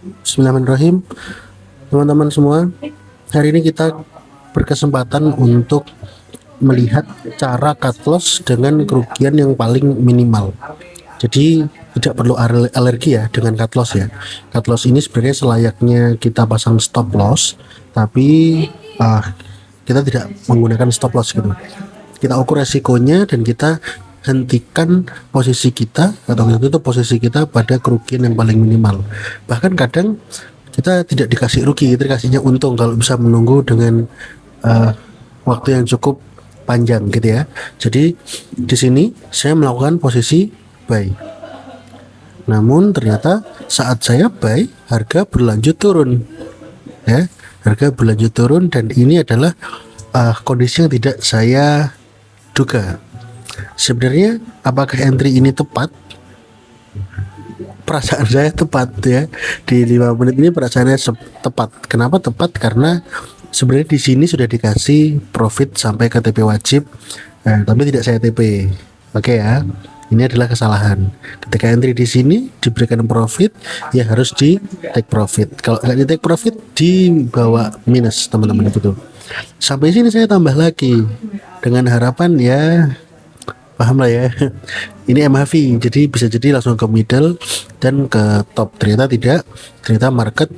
Bismillahirrahmanirrahim, teman-teman semua. Hari ini kita berkesempatan untuk melihat cara cut loss dengan kerugian yang paling minimal. Jadi tidak perlu alergi ya dengan cut loss ya. Cut loss ini sebenarnya selayaknya kita pasang stop loss, tapi kita tidak menggunakan stop loss gitu. Kita ukur resikonya dan kita hentikan posisi kita atau tutup posisi kita pada kerugian yang paling minimal. Bahkan kadang kita tidak dikasih rugi, kita dikasihnya untung kalau bisa menunggu dengan waktu yang cukup panjang gitu ya. Jadi di sini saya melakukan posisi buy. Namun ternyata saat saya buy harga berlanjut turun ya, harga berlanjut turun dan ini adalah kondisi yang tidak saya duga. Sebenarnya apakah entry ini tepat? Perasaan saya tepat ya, di 5 menit ini perasaannya tepat. Kenapa tepat? Karena sebenarnya di sini sudah dikasih profit sampai ke TP wajib, tapi tidak saya TP. Oke ya, ini adalah kesalahan. Ketika entry di sini diberikan profit, ya harus di take profit. Kalau nggak di take profit, dibawa minus teman-teman itu. Sampai sini saya tambah lagi dengan harapan ya, paham lah ya, ini MHV jadi bisa jadi langsung ke middle dan ke top. Ternyata tidak, ternyata market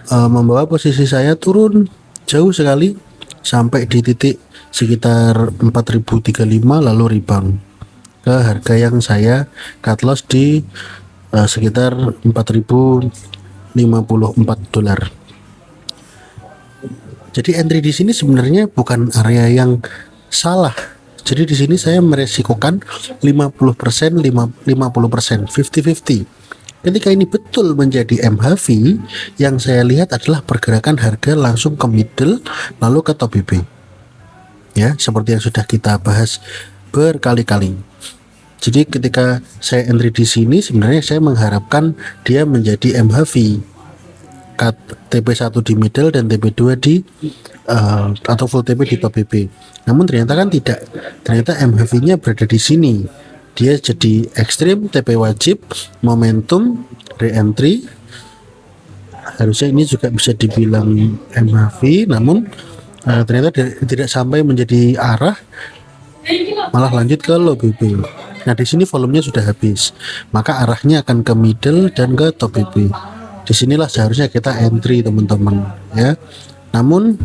membawa posisi saya turun jauh sekali sampai di titik sekitar 4035 lalu rebound ke harga yang saya cut loss di sekitar 4054 dolar. Jadi entry di sini sebenarnya bukan area yang salah. Jadi di sini saya meresikokan 50%, 50%, 50-50. Ketika ini betul menjadi MHV, yang saya lihat adalah pergerakan harga langsung ke middle lalu ke top BB. Ya, seperti yang sudah kita bahas berkali-kali. Jadi ketika saya entry di sini sebenarnya saya mengharapkan dia menjadi MHV. Cut TP1 di middle dan TP2 di atau full TP di top BB. Namun ternyata kan tidak. Ternyata MHV-nya berada di sini. Dia jadi ekstrim, TP wajib, momentum, re-entry. Harusnya ini juga bisa dibilang MHV, namun ternyata tidak sampai menjadi arah, malah lanjut ke low BB. Nah di sini volumenya sudah habis, maka arahnya akan ke middle dan ke top BB. Disinilah seharusnya kita entry teman-teman ya. Namun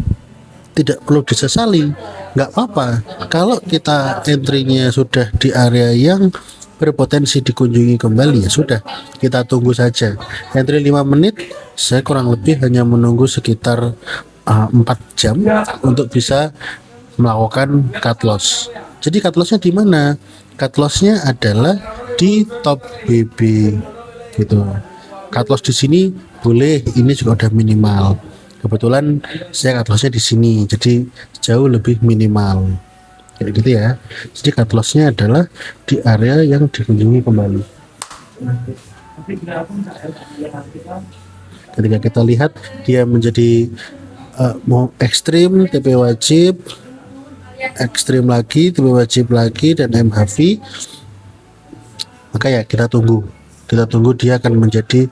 tidak perlu disesali, nggak apa-apa kalau kita entry-nya sudah di area yang berpotensi dikunjungi kembali, ya sudah kita tunggu saja. Entry 5 menit saya kurang lebih hanya menunggu sekitar 4 jam untuk bisa melakukan cut loss. Jadi cut lossnya di mana? Cut lossnya adalah di top BB gitu. Cut loss di sini boleh, ini juga udah minimal. Kebetulan saya cut lossnya di sini, jadi jauh lebih minimal. Kayak gitu ya. Jadi cut lossnya adalah di area yang dikunjungi kembali. Ketika kita lihat dia menjadi mau ekstrim, TP wajib, ekstrim lagi, TP wajib lagi, dan MHV, maka ya kita tunggu dia akan menjadi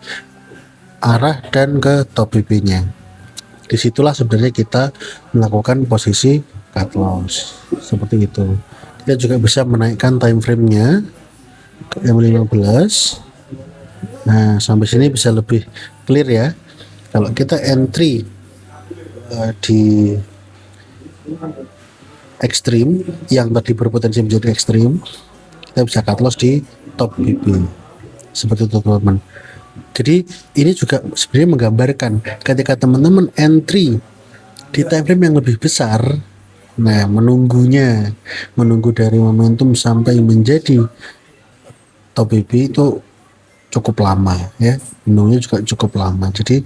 arah dan ke top BB-nya. Disitulah sebenarnya kita melakukan posisi cut loss seperti itu. Kita juga bisa menaikkan time frame-nya ke M15. Nah sampai sini bisa lebih clear ya. Kalau kita entry di ekstrim yang tadi berpotensi menjadi ekstrim, kita bisa cut loss di top BB seperti itu teman-teman. Jadi ini juga sebenarnya menggambarkan ketika teman-teman entry di time frame yang lebih besar, nah menunggu dari momentum sampai menjadi top BB itu cukup lama ya, menunggunya juga cukup lama. Jadi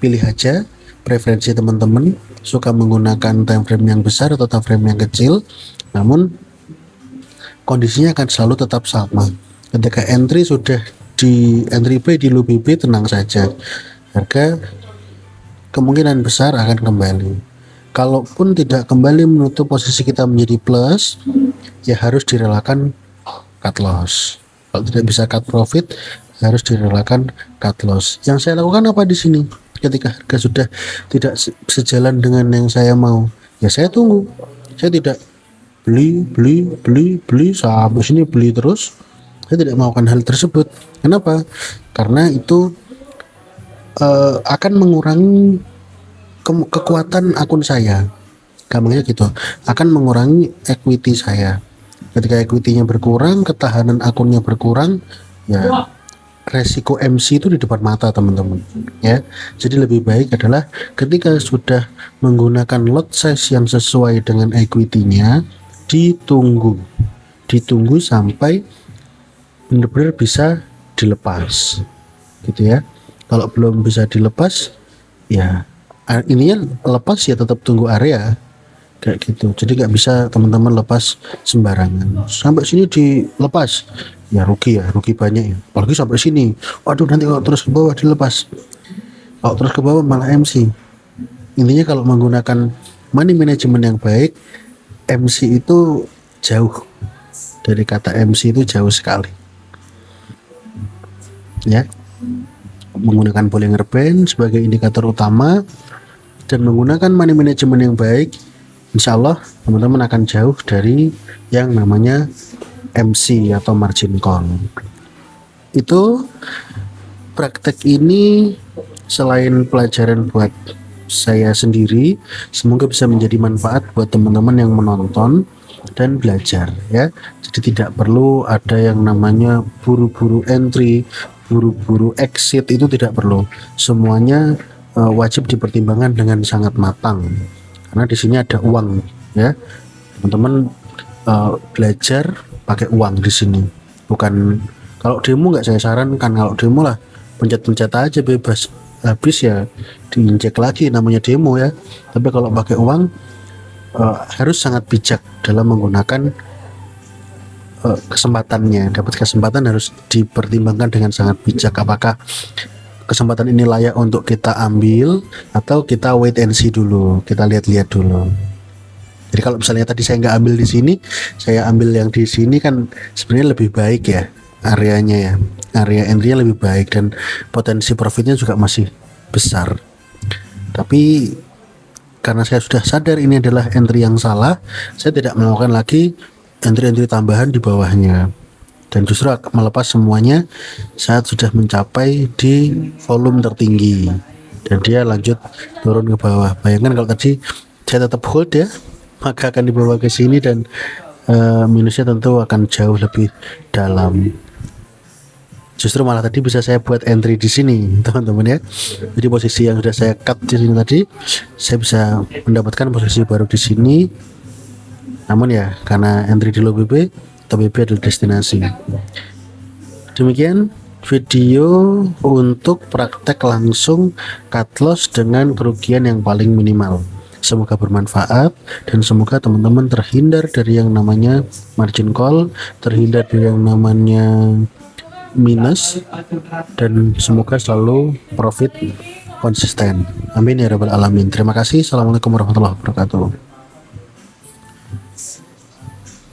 pilih aja preferensi teman-teman, suka menggunakan time frame yang besar atau time frame yang kecil, namun kondisinya akan selalu tetap sama. Ketika entry sudah di entry buy di low BB, tenang saja, harga kemungkinan besar akan kembali. Kalaupun tidak kembali menutup posisi kita menjadi plus, ya harus direlakan cut loss. Kalau tidak bisa cut profit, harus direlakan cut loss. Yang saya lakukan apa di sini? Ketika harga sudah tidak sejalan dengan yang saya mau, ya saya tunggu. Saya tidak beli sampai sini, beli terus. Saya tidak melakukan hal tersebut. Kenapa? Karena itu akan mengurangi kekuatan akun saya. Gampangnya gitu, akan mengurangi equity saya. Ketika equity-nya berkurang, ketahanan akunnya berkurang, ya resiko MC itu di depan mata teman-teman ya. Jadi lebih baik adalah ketika sudah menggunakan lot size yang sesuai dengan equity-nya, ditunggu sampai benar-benar bisa dilepas gitu ya. Kalau belum bisa dilepas, ya ininya lepas ya tetap tunggu area kayak gitu. Jadi nggak bisa teman-teman lepas sembarangan. Sampai sini dilepas, ya rugi banyak ya. Apalagi sampai sini, waduh nanti kalau terus ke bawah dilepas, kalau terus ke bawah malah MC. Intinya kalau menggunakan money management yang baik, MC itu jauh, dari kata MC itu jauh sekali ya. Menggunakan Bollinger Band sebagai indikator utama dan menggunakan money management yang baik, insya Allah teman-teman akan jauh dari yang namanya MC atau margin call. Itu praktek ini selain pelajaran buat saya sendiri, semoga bisa menjadi manfaat buat teman-teman yang menonton dan belajar ya. Jadi tidak perlu ada yang namanya buru-buru entry, buru-buru exit, itu tidak perlu. Semuanya wajib dipertimbangkan dengan sangat matang karena di sini ada uang ya. Teman-teman belajar pakai uang di sini. Bukan kalau demo nggak saya sarankan. Kalau demo lah pencet-pencet aja bebas, habis ya diinjek lagi, namanya demo ya. Tapi kalau pakai uang harus sangat bijak dalam menggunakan kesempatannya. Dapat kesempatan harus dipertimbangkan dengan sangat bijak. Apakah kesempatan ini layak untuk kita ambil atau kita wait and see dulu, kita lihat-lihat dulu. Jadi kalau misalnya tadi saya nggak ambil di sini, saya ambil yang di sini, kan sebenarnya lebih baik ya areanya ya, area entry-nya lebih baik dan potensi profitnya juga masih besar. Tapi karena saya sudah sadar ini adalah entry yang salah, saya tidak melakukan lagi entry-entry tambahan di bawahnya dan justru melepas semuanya saat sudah mencapai di volume tertinggi dan dia lanjut turun ke bawah. Bayangkan kalau tadi saya tetap hold ya, maka akan dibawa ke sini dan minusnya tentu akan jauh lebih dalam. Justru malah tadi bisa saya buat entry di sini teman-teman ya. Jadi posisi yang sudah saya cut di sini tadi, saya bisa mendapatkan posisi baru di sini. Namun ya karena entry di low BB atau BB adalah destinasi. Demikian video untuk praktek langsung cut loss dengan kerugian yang paling minimal. Semoga bermanfaat dan semoga teman-teman terhindar dari yang namanya margin call, terhindar dari yang namanya minus, dan semoga selalu profit konsisten. Amin ya rabbal alamin. Terima kasih. Assalamualaikum warahmatullahi wabarakatuh.